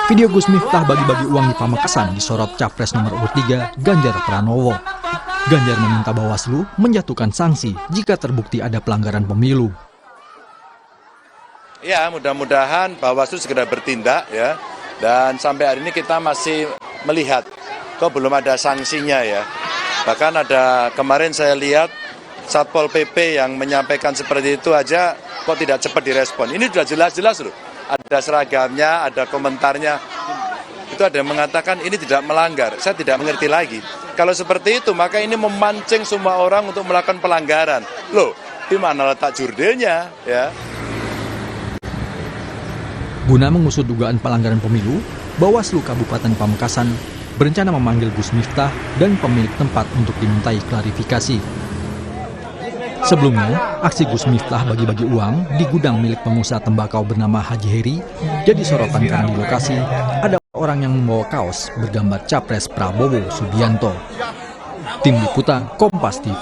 Video Gus Miftah bagi-bagi uang di Pamekasan disorot Capres nomor urut 3 Ganjar Pranowo. Ganjar meminta Bawaslu menjatuhkan sanksi jika terbukti ada pelanggaran pemilu. Ya, mudah-mudahan Bawaslu segera bertindak ya. Dan sampai hari ini kita masih melihat kok belum ada sanksinya ya. Bahkan ada kemarin saya lihat Satpol PP yang menyampaikan seperti itu aja kok tidak cepat direspon. Ini sudah jelas-jelas loh. Ada seragamnya, ada komentarnya. Itu ada yang mengatakan ini tidak melanggar. Saya tidak mengerti lagi. Kalau seperti itu, maka ini memancing semua orang untuk melakukan pelanggaran. Loh, di mana letak jurdelnya? Ya. Guna mengusut dugaan pelanggaran pemilu, Bawaslu Kabupaten Pamekasan berencana memanggil Gus Miftah dan pemilik tempat untuk dimintai klarifikasi. Sebelumnya, aksi Gus Miftah bagi-bagi uang di gudang milik pengusaha tembakau bernama Haji Heri jadi sorotan karena di lokasi ada orang yang membawa kaos bergambar Capres Prabowo Subianto. Tim Liputan Kompas TV.